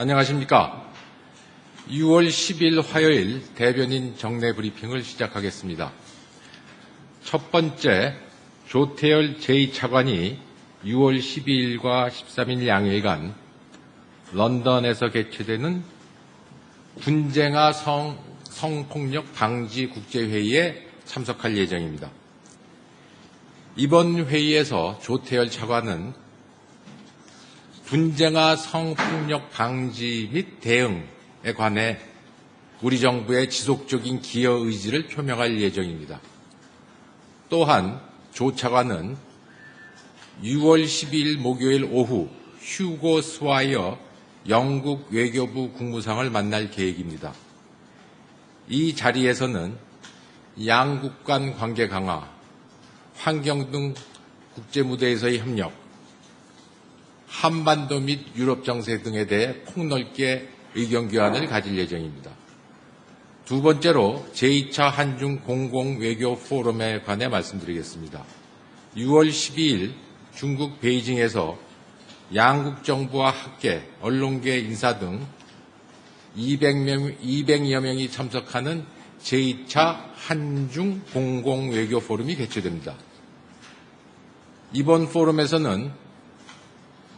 안녕하십니까. 6월 10일 화요일 대변인 정례 브리핑을 시작하겠습니다. 첫 번째, 조태열 제2차관이 6월 12일과 13일 양일간 런던에서 개최되는 분쟁아 성폭력 방지 국제회의에 참석할 예정입니다. 이번 회의에서 조태열 차관은 분쟁아 성폭력 방지 및 대응에 관해 우리 정부의 지속적인 기여 의지를 표명할 예정입니다. 또한 조 차관은 6월 12일 목요일 오후 휴고 스와이어 영국 외교부 국무상을 만날 계획입니다. 이 자리에서는 양국 간 관계 강화, 환경 등 국제무대에서의 협력, 한반도 및 유럽 정세 등에 대해 폭넓게 의견 교환을 가질 예정입니다. 두 번째로 제2차 한중 공공외교 포럼에 관해 말씀드리겠습니다. 6월 12일 중국 베이징에서 양국 정부와 학계, 언론계 인사 등 200여 명이 참석하는 제2차 한중 공공외교 포럼이 개최됩니다. 이번 포럼에서는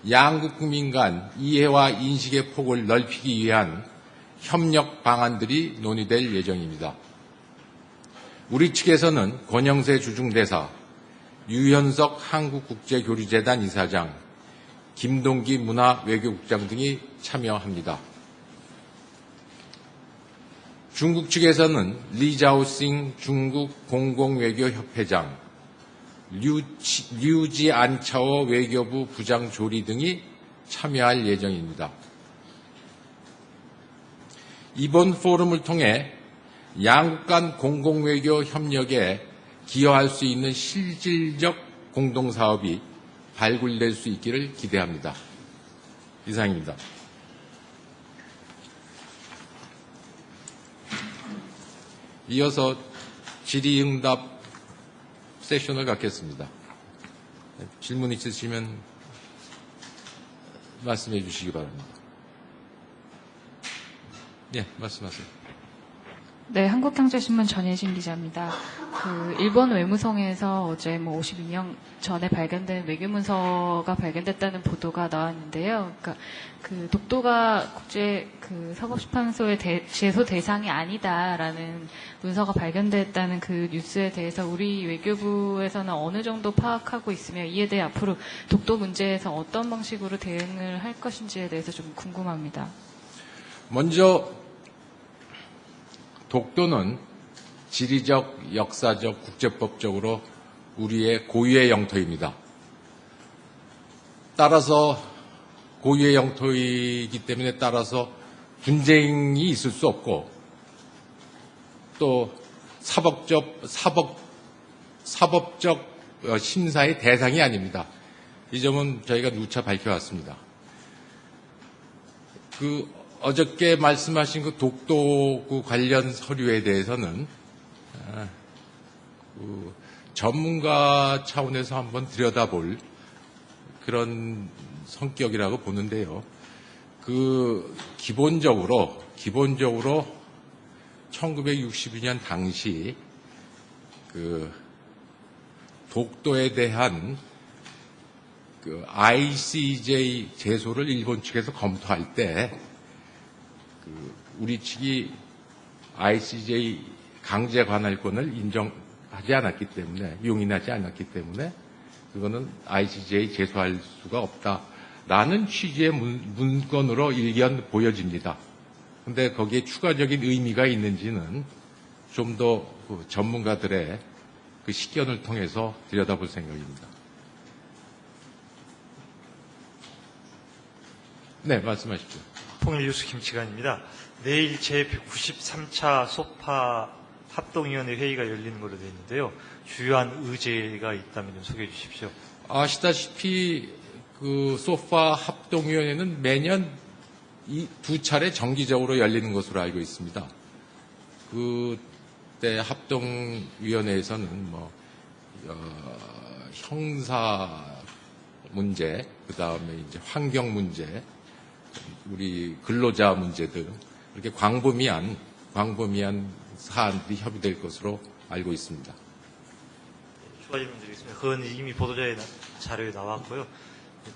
양국 국민 간 이해와 인식의 폭을 넓히기 위한 협력 방안들이 논의될 예정입니다. 우리 측에서는 권영세 주중대사, 유현석 한국국제교류재단 이사장, 김동기 문화외교국장 등이 참여합니다. 중국 측에서는 리자오싱 중국 공공외교협회장, 류지 안차오 외교부 부장 조리 등이 참여할 예정입니다. 이번 포럼을 통해 양국 간 공공외교 협력에 기여할 수 있는 실질적 공동사업이 발굴될 수 있기를 기대합니다. 이상입니다. 이어서 질의응답 세션을 갖겠습니다. 질문 있으시면 말씀해 주시기 바랍니다. 네, 말씀하세요. 네, 한국경제신문 전예진 기자입니다. 일본 외무성에서 어제 52년 전에 발견된 외교문서가 발견됐다는 보도가 나왔는데요. 그러니까 독도가 국제 사법재판소의 제소 대상이 아니다라는 문서가 발견됐다는 그 뉴스에 대해서 우리 외교부에서는 어느 정도 파악하고 있으며 이에 대해 앞으로 독도 문제에서 어떤 방식으로 대응을 할 것인지에 대해서 좀 궁금합니다. 먼저 독도는 지리적, 역사적, 국제법적으로 우리의 고유의 영토입니다. 따라서 고유의 영토이기 때문에 따라서 분쟁이 있을 수 없고 또 사법적 심사의 대상이 아닙니다. 이 점은 저희가 누차 밝혀왔습니다. 어저께 말씀하신 그 독도 관련 서류에 대해서는 전문가 차원에서 한번 들여다볼 그런 성격이라고 보는데요. 기본적으로 1962년 당시 독도에 대한 ICJ 제소를 일본 측에서 검토할 때 우리 측이 ICJ 강제 관할권을 인정하지 않았기 때문에, 용인하지 않았기 때문에 그거는 ICJ 제소할 수가 없다라는 취지의 문건으로 일견 보여집니다. 그런데 거기에 추가적인 의미가 있는지는 좀 더 전문가들의 식견을 통해서 들여다볼 생각입니다. 네, 말씀하십시오. 통일뉴스 김치관입니다. 내일 제193차 소파 합동위원회 회의가 열리는 걸로 되어 있는데요. 주요한 의제가 있다면 좀 소개해 주십시오. 아시다시피 소파 합동위원회는 매년 두 차례 정기적으로 열리는 것으로 알고 있습니다. 그때 합동위원회에서는 형사 문제, 그 다음에 이제 환경 문제, 우리 근로자 문제들 이렇게 광범위한 사안들이 협의될 것으로 알고 있습니다. 추가 질문 드리겠습니다. 그건 이미 보도자료 자료에 나왔고요.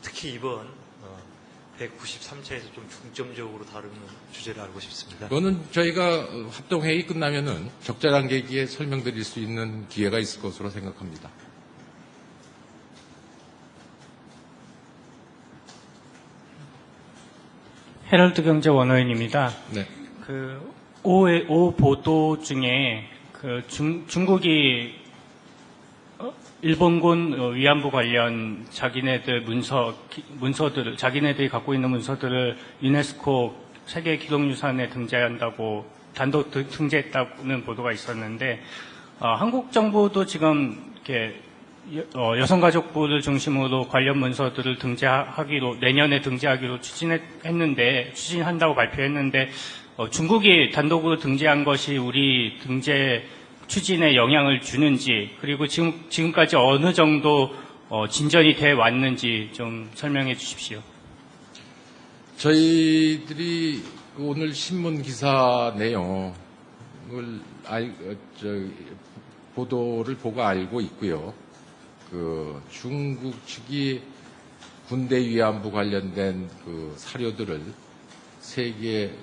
특히 이번 193차에서 좀 중점적으로 다루는 주제를 알고 싶습니다. 그거는 저희가 합동회의 끝나면은 적절한 계기에 설명드릴 수 있는 기회가 있을 것으로 생각합니다. 헤럴드 경제 원어인입니다. 네. 오 보도 중에 중국이 일본군 위안부 관련 자기네들 문서들을 자기네들이 갖고 있는 문서들을 유네스코 세계 기록유산에 등재한다고 단독 등재했다는 보도가 있었는데 한국 정부도 지금 이렇게 여성가족부를 중심으로 관련 문서들을 내년에 등재하기로 추진한다고 발표했는데 중국이 단독으로 등재한 것이 우리 등재 추진에 영향을 주는지 그리고 지금까지 어느 정도 진전이 돼 왔는지 좀 설명해 주십시오. 저희들이 오늘 신문 기사 내용을 보도를 보고 알고 있고요. 중국 측이 군대 위안부 관련된 사료들을 세계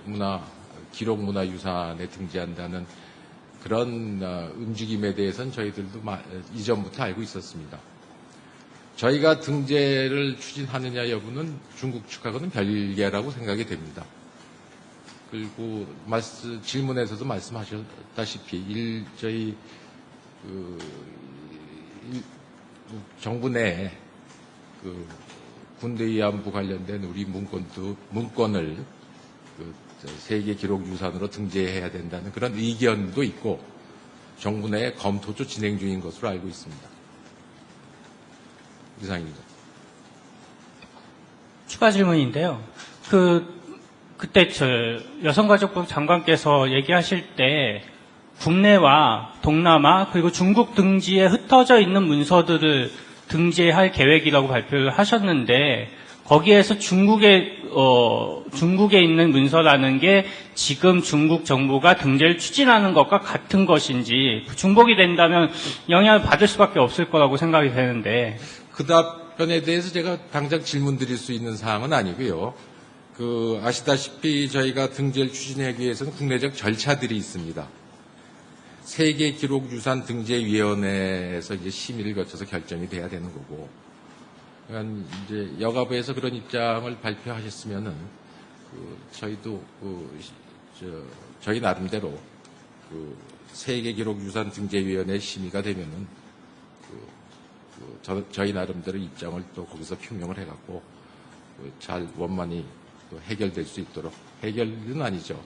기록문화유산에 등재한다는 그런 움직임에 대해서는 저희들도 이전부터 알고 있었습니다. 저희가 등재를 추진하느냐 여부는 중국 측하고는 별개라고 생각이 됩니다. 그리고 질문에서도 말씀하셨다시피 저희 정부 내에 군대 위안부 관련된 우리 문건을 세계 기록 유산으로 등재해야 된다는 그런 의견도 있고 정부 내 검토도 진행 중인 것으로 알고 있습니다. 이상입니다. 추가 질문인데요. 그때 여성가족부 장관께서 얘기하실 때 국내와 동남아 그리고 중국 등지에 흩어져 있는 문서들을 등재할 계획이라고 발표를 하셨는데 거기에서 중국에 있는 문서라는 게 지금 중국 정부가 등재를 추진하는 것과 같은 것인지 중복이 된다면 영향을 받을 수밖에 없을 거라고 생각이 되는데 그 답변에 대해서 제가 당장 질문 드릴 수 있는 사항은 아니고요. 아시다시피 저희가 등재를 추진하기 위해서는 국내적 절차들이 있습니다. 세계기록유산등재위원회에서 이제 심의를 거쳐서 결정이 돼야 되는 거고, 그러니까 이제 여가부에서 그런 입장을 발표하셨으면은 저희도 저희 나름대로 세계기록유산등재위원회 심의가 되면은 저희 나름대로 입장을 또 거기서 표명을 해갖고 잘 원만히 또 해결될 수 있도록 해결은 아니죠.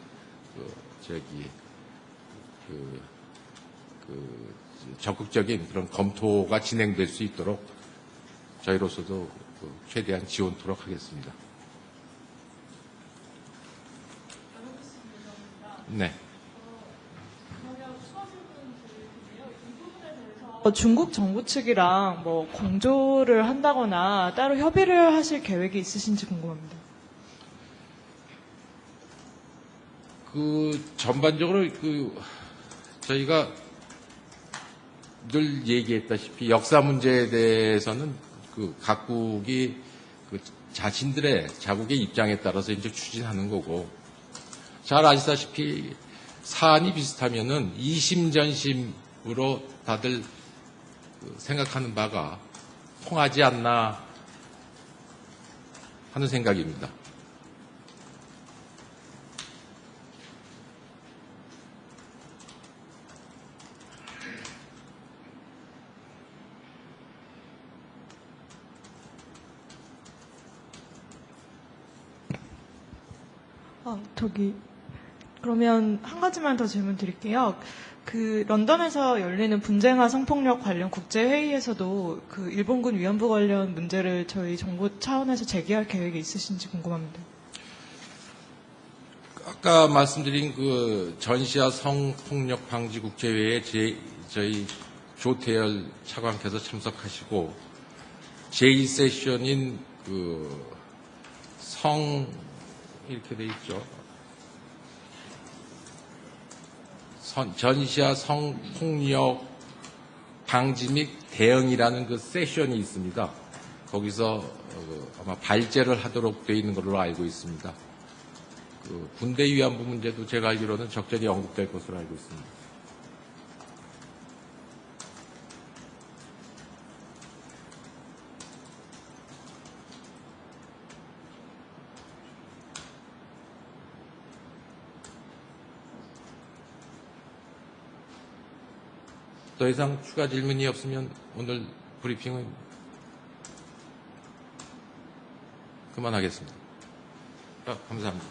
적극적인 그런 검토가 진행될 수 있도록 저희로서도 최대한 지원토록 하겠습니다. 네. 중국 정부 측이랑 공조를 한다거나 따로 협의를 하실 계획이 있으신지 궁금합니다. 전반적으로 저희가 늘 얘기했다시피 역사 문제에 대해서는 각국이 자국의 입장에 따라서 이제 추진하는 거고, 잘 아시다시피 사안이 비슷하면은 이심전심으로 다들 생각하는 바가 통하지 않나 하는 생각입니다. 그러면 한 가지만 더 질문 드릴게요. 런던에서 열리는 분쟁과 성폭력 관련 국제회의에서도 일본군 위안부 관련 문제를 저희 정부 차원에서 제기할 계획이 있으신지 궁금합니다. 아까 말씀드린 전시아 성폭력 방지 국제회의에 저희 조태열 차관께서 참석하시고 제2세션인 이렇게 돼 있죠. 전시와 성폭력 방지 및 대응이라는 그 세션이 있습니다. 거기서 아마 발제를 하도록 돼 있는 걸로 알고 있습니다. 그 군대 위안부 문제도 제가 알기로는 적절히 언급될 것으로 알고 있습니다. 더 이상 추가 질문이 없으면 오늘 브리핑은 그만하겠습니다. 감사합니다.